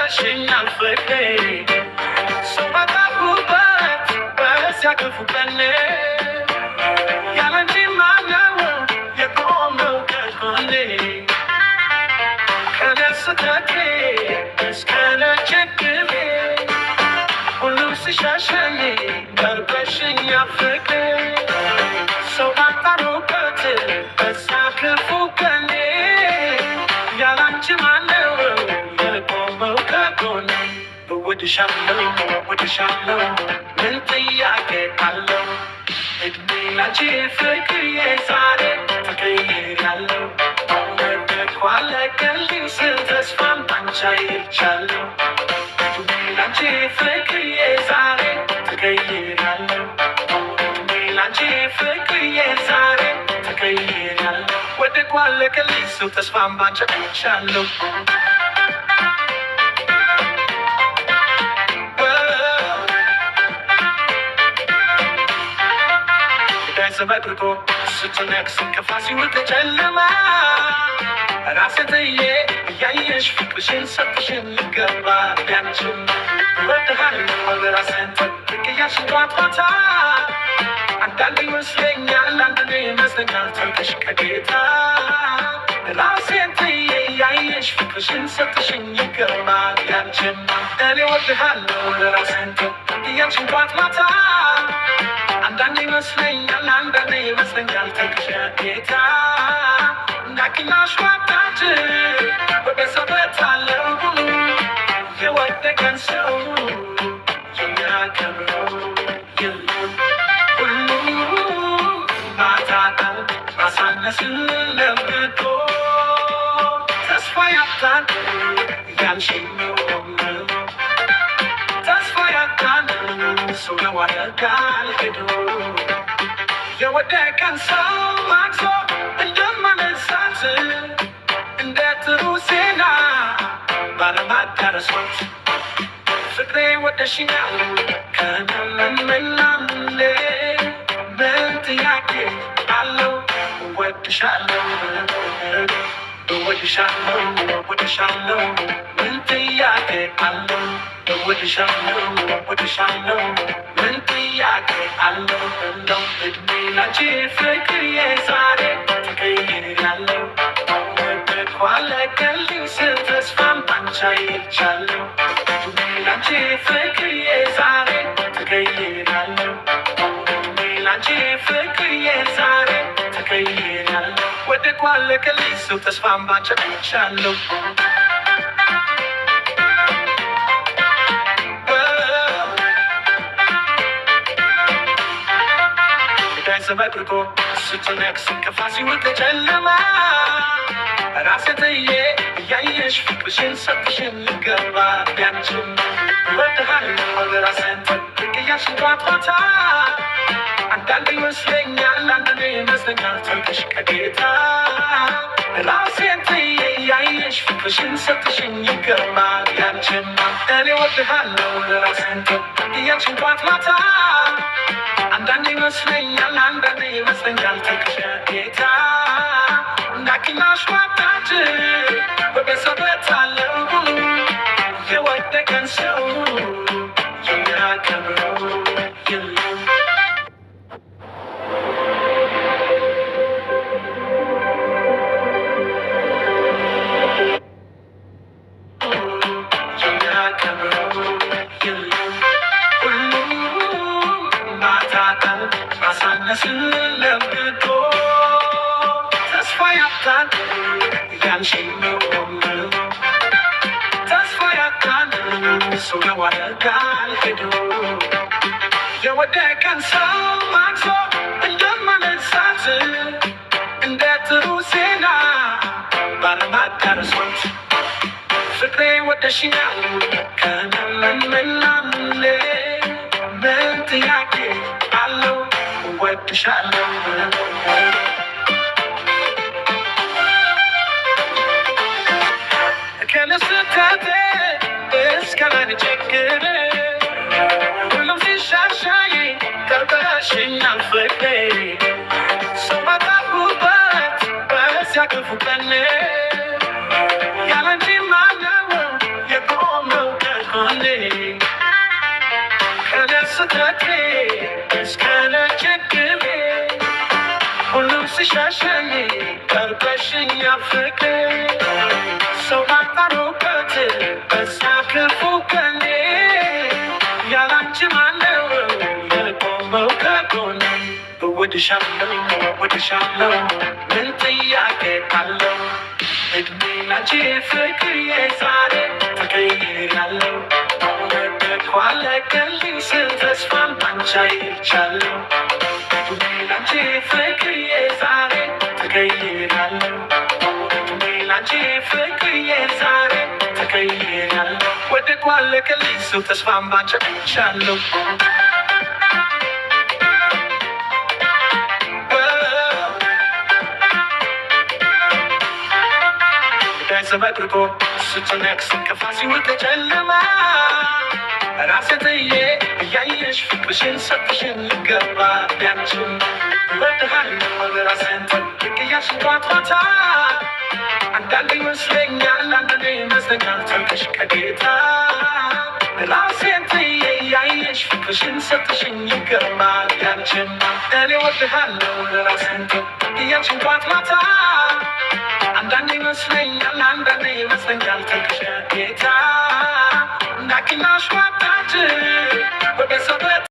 ከርተሽኛል ፍቅሬ ሰው ባጣሁበት በዚያ ክፉ ቀን ያለንቺ ማነው የቆመው ከጎኔ ከደስታቴ እስከ ችግሬ ሁሉም ሲሸሸኝ ከርተሽኛል ፍቅሬ ሰው ባጣሁበት በዚያ ክፉ ቀን ያለንቺ ማነው የቆመው ከጎኔ እወድሻለሁ እወድሻለሁ ምን ጥያቄ አለው እድሜ ላንቺ ፍቅርዬ ዛሬ ተቀይሬያለሁ መውደድ አለቀልኝ ስል ተስፋም ባንቺ አይቻለሁ እድሜ ላንቺ ፍቅርዬ ዛሬ ተቀይሬያለሁ እድሜ ላንቺ ፍቅርዬ ዛሬ ተቀይሬያለሁ ወደድ አለቀልኝ ስል ተስፋም ባንቺ አይቻለሁ ዘመድርቶ ስትነግስ እንቅፋት ሲውል ጨለማ ራሴን ጥዬ እያየሽ ፍቅርሽን ሰጥሽን ልገባ ያንቺን እወድሃለሁ ራሴን ጠብቅ እያልሽኝ ጠዋት ማታ አንዳንዴ ይመስለኛል አንዳንዴ ይመስለኛል ተውከሽ ከጌታ ራሴን ጥዬ እያየሽ ፍቅርሽን ሰጥሽኝ ልገባ ያንቺን እኔ እወድሃለሁ ራሴን ጠብቅ እያልሽኝ ጠዋት ማታ አንዳንዴ ይመስለኛል አንዳንዴ ይመስለኛል ተውከሽ ከጌታ እንዳኪናሽ ዋጣች በቤተሰበታለው የወደቀን ሰው የሚያከብረው የለም ሁሉም ማጣጣል ማሳነስን ለምዶ ተስፋ ያጣል ያልሽኝ ነው ተስፋ ያጣል ሰው ያዋደቃል ሄዶ የወደቀን ሰው ማክሶ እንደማነሳት እንደ ጥሩ ዜና ባለማዳረሶት ፍቅሬ ወደሽኛል ከነመመናምኔ ምን ጥያቄ አለው እወድሻለሁ እወድሻለሁ እወድሻለሁ ምን ጥያቄ አለው እወድሻለሁ እወድሻለሁ ምን ጥያቄ አለው እንደው እድሜ ላንቺ ፍቅርዬ ዛሬ ተቀይሬያለሁ መውደድ አለቀልኝ ስል ተስፋም ባንቺ አይቻለሁ እድሜ ላንቺ ፍቅርዬ ዛሬ ተቀይሬያለሁ እድሜ ላንቺ ፍቅርዬ ዛሬ ተቀይሬያለሁ ወደድ አለቀልኝ ስል ተስፋም ባንቺ አይቻለሁ ዘመድርቶ ስትነግስ እንቅፋት ሲውል ጨለማ ራሴን ጥዬ እያየሽ ፍቅርሽን ሰጥሽን ልገባ ያንቺን እወድሃለሁ ራሴን ጠብቅ እያልሽኝ ጠዋት ማታ አንዳንዴ ይመስለኛል አንዳንዴ ይመስለኛል ተውከሽ ከጌታ ራሴን ጥዬ እያየሽ ፍቅርሽን ሰጥሽኝ ልገባ ያንቺን እኔ እወድሃለሁ ራሴን ጠብቅ እያልሽኝ ጠዋት ማታ አንዳንዴ ይመስለኛል አንዳንዴ ይመስለኛል ተውከሽ ከጌታ እንዳኪናሽ ዋጣች በቤተሰበታለው የወደቀን ሰው የሚያከብረው የለም ማሳነስን ለምዶ ተስፋ ያጣል ያልሽኝ ነው ተስፋ ያጣል ሰው ያዋደቃል ሄዶ የወደቀን ሰው ማክሶ እንደማነሳት እንደ ጥሩ ዜና ባለማዳረሶት ፍቅሬ ወደሽኛል ከነመመናምኔ ምን ጥያቄ አለው እወድሻለሁ ከነስታቴ እስከ ላይ ችግር ሁሉም ሲሻሻይ ከርተሽኛል ፍቅሬ ሰው ባጣሁበት በዚያ ክፉ ቀን ያለንቺ ማነው የቆመው ከደስታቴ እስከ ችግሬ ሁሉም ሲሸሸኝ ቀርበሽኝ ፍቅር ሰው ባጣሩበት በዛ ክፉ ቀኔ ያላንቺ ማነው የቆመው ከጎኔ እወድሻለሁ እወድሻለሁ ምን ጥያቄ አለው እድሜ ላንቺ ፍቅርዬ ዛሬ ተቀይሬያለሁ አለቀልኝ ስል ተስፋም ባንቺ አይቻለሁ እድሜ ላንቺ ፍቅርዬ ዛሬ ተቀይሬያለሁ እድሜ ላንቺ ፍቅርዬ ዛሬ ተቀይሬያለሁ ወደቁ አለቀልኝ ስል ተስፋም ባንቺ አይቻለሁ ዘመድርጎ ስጨነቅ ስከፋ ሲውል ጨለማ ራሴን ጥዬ እያየሽ ፍቅርሽን ሰጥሽን ልገባ ቢያንችም እወድሃለሁ ራሴን ጠብቅ እያልሽኝ ጠዋት ማታ አንዳንዴ ይመስለኛል አንዳንዴ ይመስለኛል ተውሽ ከጌታ ራሴን ጥዬ እያየሽ ፍቅርሽን ሰጥሽኝ ይገርማል ቢያንችም እኔ እወድሃለሁ ራሴን ጠብቅ እያልሽኝ ጠዋት ማታ አንዳንዴ ይመስለኛል አንዳንዴ ይመስለኛል ተውሽ ከጌታ እንዳኪናሽ ዋጣች ወደ ሰበት